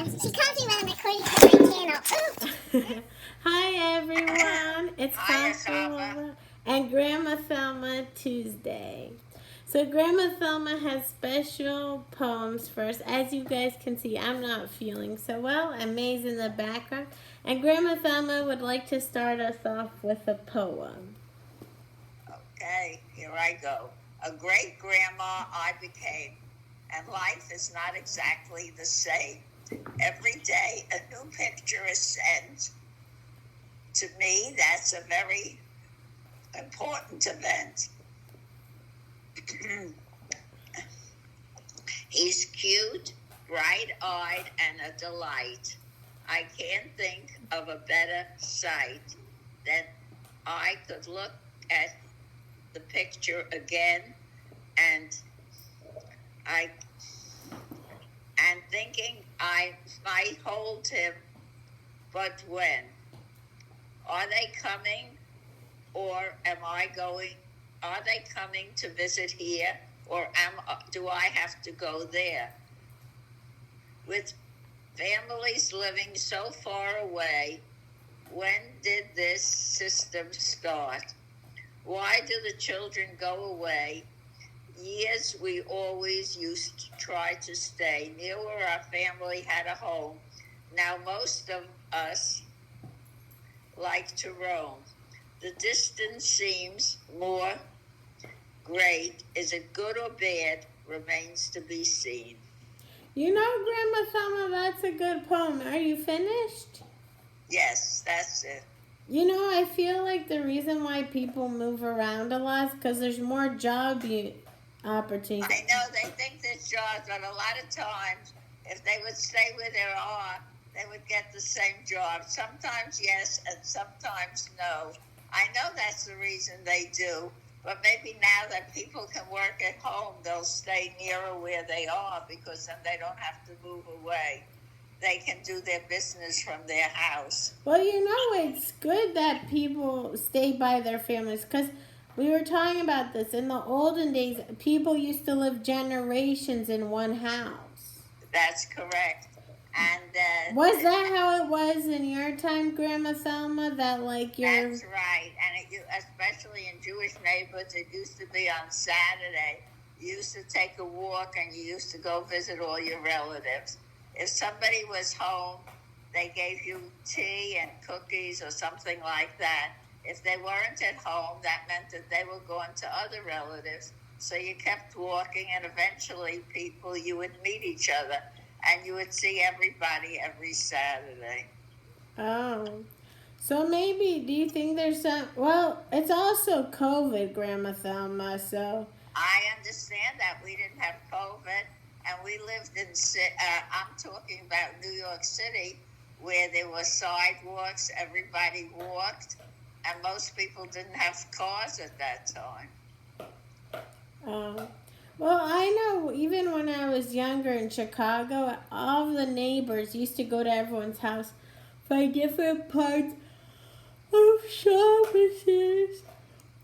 She calls me when I'm recording for my channel. Hi everyone, it's Hiya, Thelma and Grandma Thelma Tuesday. So Grandma Thelma has special poems for us. As you guys can see, I'm not feeling so well. I'm May's in the background. And Grandma Thelma would like to start us off with a poem. Okay, here I go. A great grandma I became, and life is not exactly the same. Every day a new picture is sent. To me, that's a very important event. He's cute, bright-eyed, and a delight. I can't think of a better sight than I could look at the picture again and thinking I might hold him, but when? Are they coming, or am I going? Are they coming to visit here, or do I have to go there? With families living so far away, when did this system start? Why do the children go away? Years we always used to try to stay near where our family had a home. Now most of us like to roam. The distance seems more great. Is it good or bad? Remains to be seen. You know, Grandma Thelma, that's a good poem. Are you finished? Yes, that's it. You know, I feel like the reason why people move around a lot is because there's more job opportunities. I know they think there's jobs, but a lot of times, if they would stay where they are, they would get the same job. Sometimes yes, and sometimes no. I know that's the reason they do, but maybe now that people can work at home, they'll stay nearer where they are because then they don't have to move away. They can do their business from their house. Well, you know, it's good that people stay by their families because we were talking about this. In the olden days, people used to live generations in one house. That's correct. And was that how it was in your time, Grandma Thelma? That like your That's right, and especially in Jewish neighborhoods, it used to be on Saturday. You used to take a walk, and you used to go visit all your relatives. If somebody was home, they gave you tea and cookies or something like that. If they weren't at home, that meant that they were going to other relatives. So you kept walking, and eventually you would meet each other, and you would see everybody every Saturday. Oh. So maybe, do you think there's some, well, it's also COVID, Grandma Thelma, so. I understand that we didn't have COVID, and we lived in, I'm talking about New York City, where there were sidewalks, everybody walked, and most people didn't have cars at that time. Well, I know even when I was younger in Chicago, all of the neighbors used to go to everyone's house for different parts of services.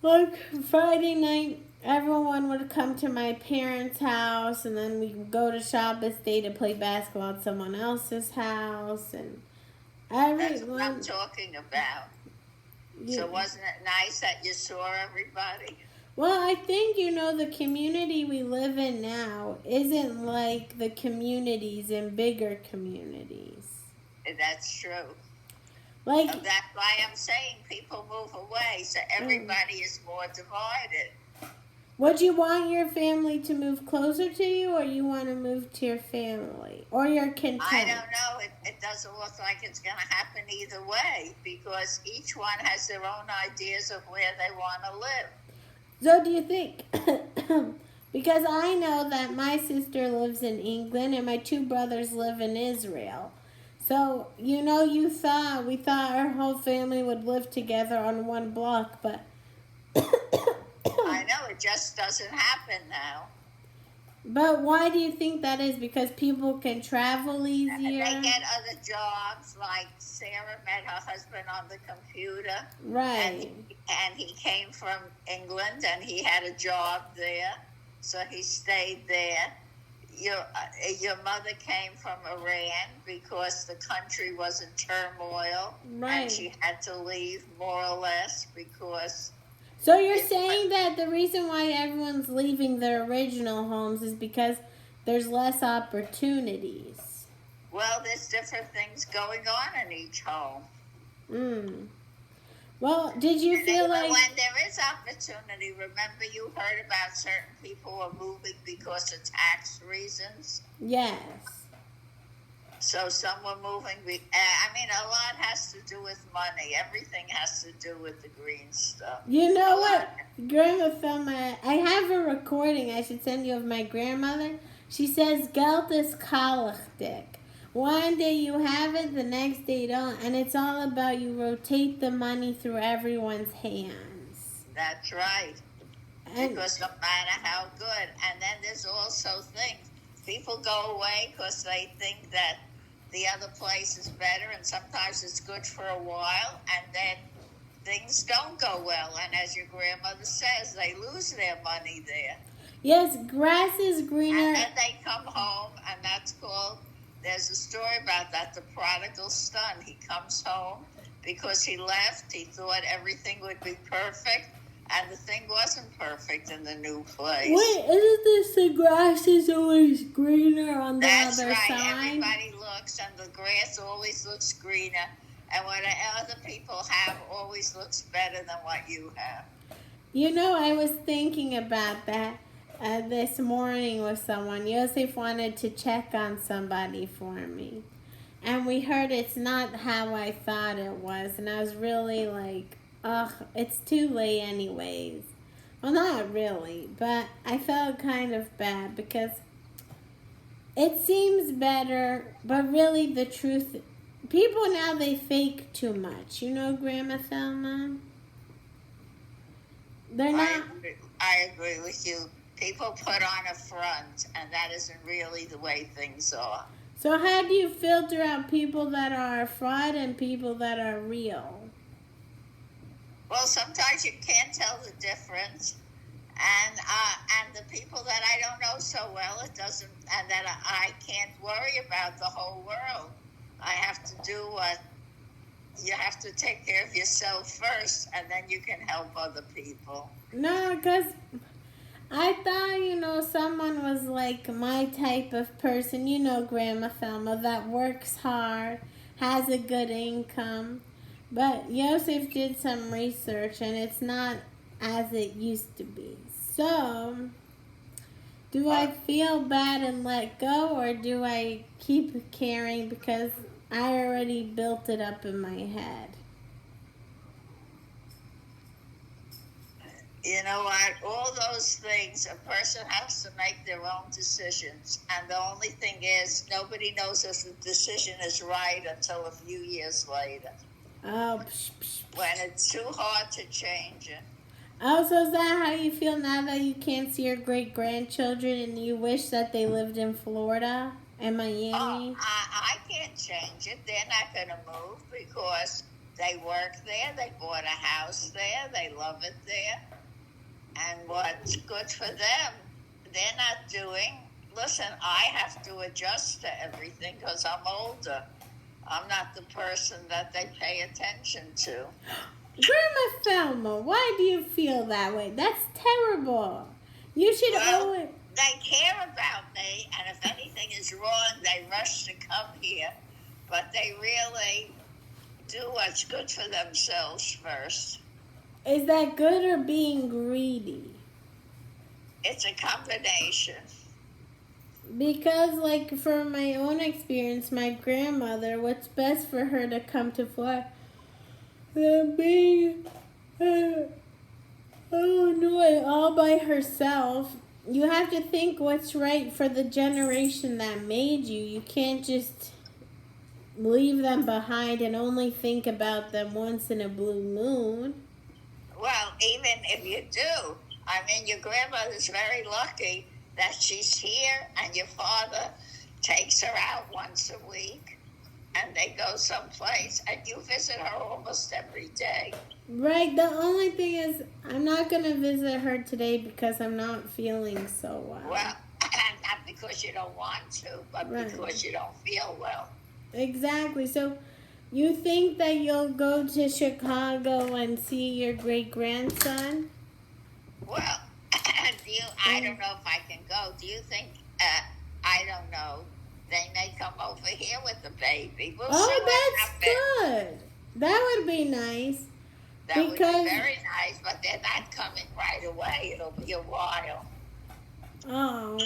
Like Friday night, everyone would come to my parents' house, and then we would go to Shabbos Day to play basketball at someone else's house, and everyone. That's what I'm talking about. Yeah. So wasn't it nice that you saw everybody? Well, I think, you know, the community we live in now isn't like the communities in bigger communities. That's true. Like, that's why I'm saying people move away, so everybody is more divided. Would you want your family to move closer to you, or you want to move to your family? Or you're content? I don't know. It doesn't look like it's going to happen either way, because each one has their own ideas of where they want to live. So do you think, because I know that my sister lives in England and my two brothers live in Israel. So, you know, we thought our whole family would live together on one block, but I know, it just doesn't happen now. But why do you think that is? Because people can travel easier? They get other jobs, like Sarah met her husband on the computer. Right. And he came from England, and he had a job there, so he stayed there. your mother came from Iran because the country was in turmoil, Right. and she had to leave more or less because. So you're saying that the reason why everyone's leaving their original homes is because there's less opportunities. Well, there's different things going on in each home. Well, did you feel like... when there is opportunity, remember you heard about certain people who are moving because of tax reasons? Yes. So some were moving. I mean, a lot has to do with money. Everything has to do with the green stuff. You know what, Grandma Thelma, I have a recording I should send you of my grandmother. She says, Geld is kalachdik. One day you have it, the next day you don't. And it's all about you rotate the money through everyone's hands. That's right. And because no matter how good. And then there's also things. People go away because they think that the other place is better, and sometimes it's good for a while, and then things don't go well. And as your grandmother says, they lose their money there. Yes, grass is greener. And then they come home, and that's called, there's a story about that, the prodigal son. He comes home because he left. He thought everything would be perfect, and the thing wasn't perfect in the new place. Wait, isn't this the grass is always greener on the That's other right. side? Everybody looks, and the grass always looks greener, and what other people have always looks better than what you have. You know, I was thinking about that this morning with someone. Yosef wanted to check on somebody for me. And we heard it's not how I thought it was. And I was really like, ugh, it's too late anyways. Well, not really, but I felt kind of bad because it seems better, but really the truth, people now, they fake too much. You know, Grandma Thelma? They're not... I agree with you. People put on a front, and that isn't really the way things are. So how do you filter out people that are fraud and people that are real? Well, sometimes you can't tell the difference, and the people that I don't know so well, it doesn't, and that I can't worry about the whole world. I have to do what you have to take care of yourself first, and then you can help other people. No, because I thought, you know, someone was like my type of person, you know, Grandma Thelma, that works hard, has a good income. But Yosef did some research, and it's not as it used to be. So, do I feel bad and let go, or do I keep caring because I already built it up in my head? You know what? All those things, a person has to make their own decisions. And the only thing is, nobody knows if the decision is right until a few years later. Oh, when it's too hard to change it. Oh, so is that how you feel now that you can't see your great-grandchildren and you wish that they lived in Florida and Miami? Oh, I can't change it. They're not going to move because they work there, they bought a house there, they love it there. And what's good for them, they're not doing. Listen, I have to adjust to everything because I'm older. I'm not the person that they pay attention to. Grandma Thelma, why do you feel that way? That's terrible. You should always... They care about me, and if anything is wrong, they rush to come here. But they really do what's good for themselves first. Is that good or being greedy? It's a combination. Because, like, from my own experience, my grandmother, what's best for her to come to Florida than being, all by herself. You have to think what's right for the generation that made you. You can't just leave them behind and only think about them once in a blue moon. Well, even if you do, I mean, your grandmother's very lucky that she's here and your father takes her out once a week and they go someplace and you visit her almost every day. Right. The only thing is I'm not going to visit her today because I'm not feeling so well. Well, and not because you don't want to, but Right. because you don't feel well. Exactly. So you think that you'll go to Chicago and see your great grandson? Well, I don't know if I can go. Do you think, I don't know, they may come over here with the baby. We'll see what Oh, that's happens. good. That would be nice. That would Because- be very nice, but they're not coming right away. It'll be a while. Oh.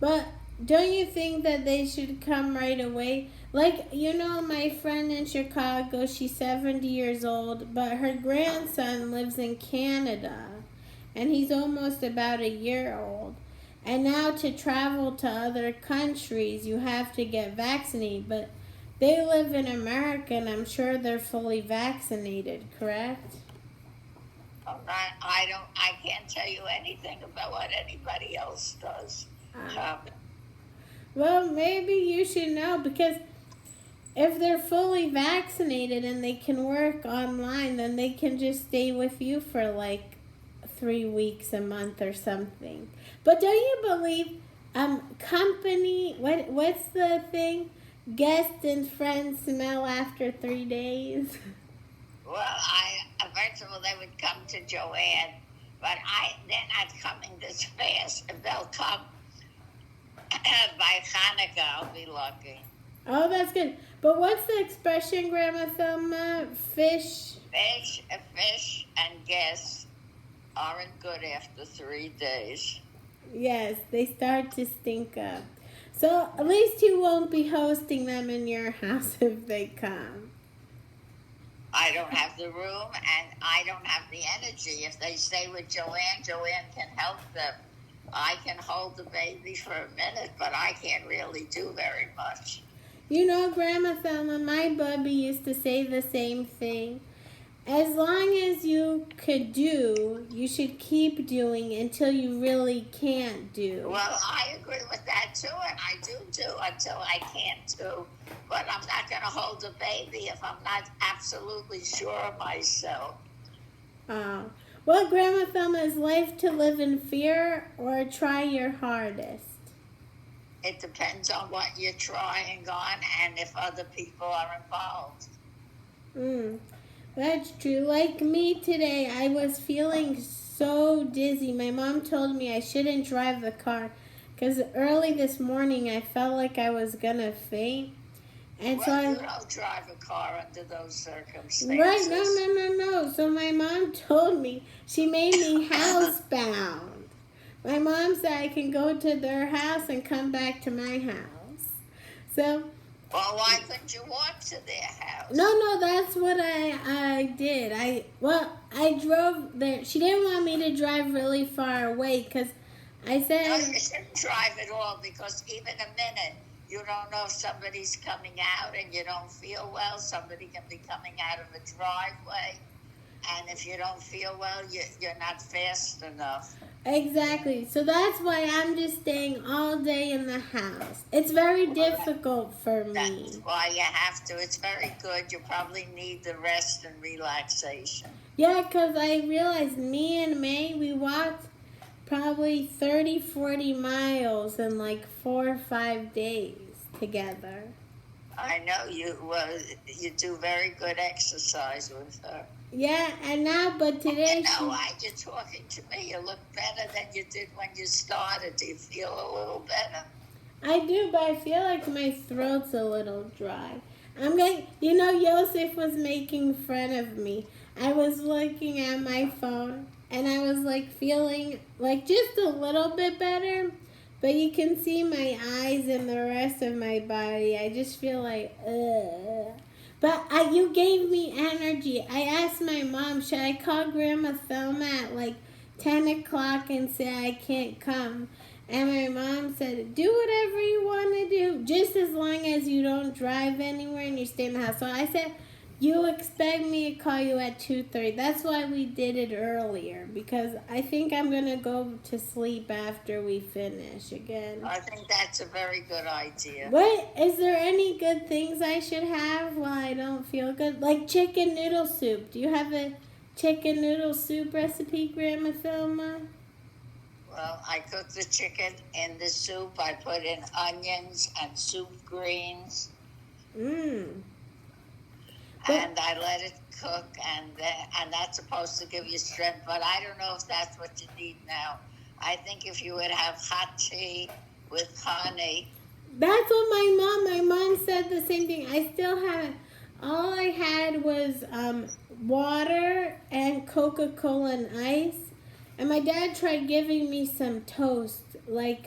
But don't you think that they should come right away? Like, you know, my friend in Chicago, she's 70 years old, but her grandson lives in Canada, and he's almost about a year old. And now to travel to other countries, you have to get vaccinated, but they live in America, and I'm sure they're fully vaccinated, correct? I can't tell you anything about what anybody else does. Well, maybe you should know, because if they're fully vaccinated and they can work online, then they can just stay with you for like 3 weeks, a month, or something. But don't you believe company, what's the thing? Guests and friends smell after 3 days? Well, first of all, they would come to Joanne, but they're not coming this fast. If they'll come by Hanukkah, I'll be lucky. Oh, that's good. But what's the expression, Grandma Thelma? Fish And guests aren't good after 3 days. Yes, they start to stink up. So at least you won't be hosting them in your house if they come. I don't have the room and I don't have the energy. If they stay with Joanne, Joanne can help them. I can hold the baby for a minute, but I can't really do very much. You know, Grandma Thelma, my bubby used to say the same thing. As long as you could do, you should keep doing until you really can't do. Well, I agree with that too, and I do until I can't do. But I'm not going to hold a baby if I'm not absolutely sure of myself. Oh. Well, Grandma Thelma, is life to live in fear or try your hardest? It depends on what you're trying on and if other people are involved. That's true. Like me today, I was feeling so dizzy. My mom told me I shouldn't drive the car because early this morning I felt like I was going to faint. And well, so you don't drive a car under those circumstances. Right, no. So my mom told me, she made me housebound. My mom said I can go to their house and come back to my house. So. Well, why couldn't you walk to their house? No, that's what I did. I drove there. She didn't want me to drive really far away because I said. No, you shouldn't drive at all because even a minute, you don't know if somebody's coming out and you don't feel well. Somebody can be coming out of a driveway. And if you don't feel well, you're not fast enough. Exactly. So that's why I'm just staying all day in the house. It's very difficult for me. That's why you have to. It's very good. You probably need the rest and relaxation. Yeah, because I realized me and May, we walked probably 30, 40 miles in like 4 or 5 days together. I know you do very good exercise with her. Yeah, and now, but today... You know why you're talking to me. You look better than you did when you started. Do you feel a little better? I do, but I feel like my throat's a little dry. You know, Yosef was making fun of me. I was looking at my phone, and I was like feeling like just a little bit better, but you can see my eyes and the rest of my body. I just feel like, ugh. But you gave me energy. I asked my mom, should I call Grandma Thelma at like 10 o'clock and say I can't come? And my mom said, do whatever you want to do, just as long as you don't drive anywhere and you stay in the house. So I said, you expect me to call you at 2:30. That's why we did it earlier, because I think I'm going to go to sleep after we finish again. I think that's a very good idea. Is there any good things I should have while I don't feel good? Like chicken noodle soup. Do you have a chicken noodle soup recipe, Grandma Thelma? Well, I cook the chicken in the soup. I put in onions and soup greens, Mmm. and I let it cook, and that's supposed to give you strength. But I don't know if that's what you need now. I think if you would have hot tea with honey. That's what my mom said the same thing. I still had, all I had was water and Coca-Cola and ice. And my dad tried giving me some toast, like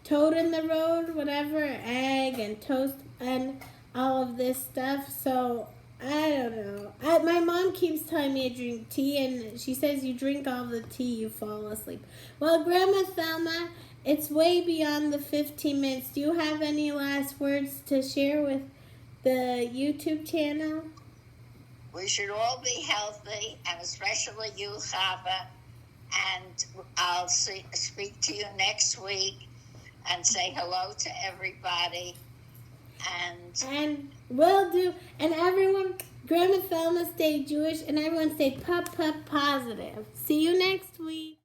toad in the road, whatever, egg and toast and all of this stuff. So I don't know. My mom keeps telling me to drink tea, and she says you drink all the tea, you fall asleep. Well, Grandma Thelma, it's way beyond the 15 minutes. Do you have any last words to share with the YouTube channel? We should all be healthy, and especially you, Chava. And I'll speak to you next week and say hello to everybody. And will do. And everyone, Grandma Thelma, stay Jewish, and everyone stay positive. See you next week.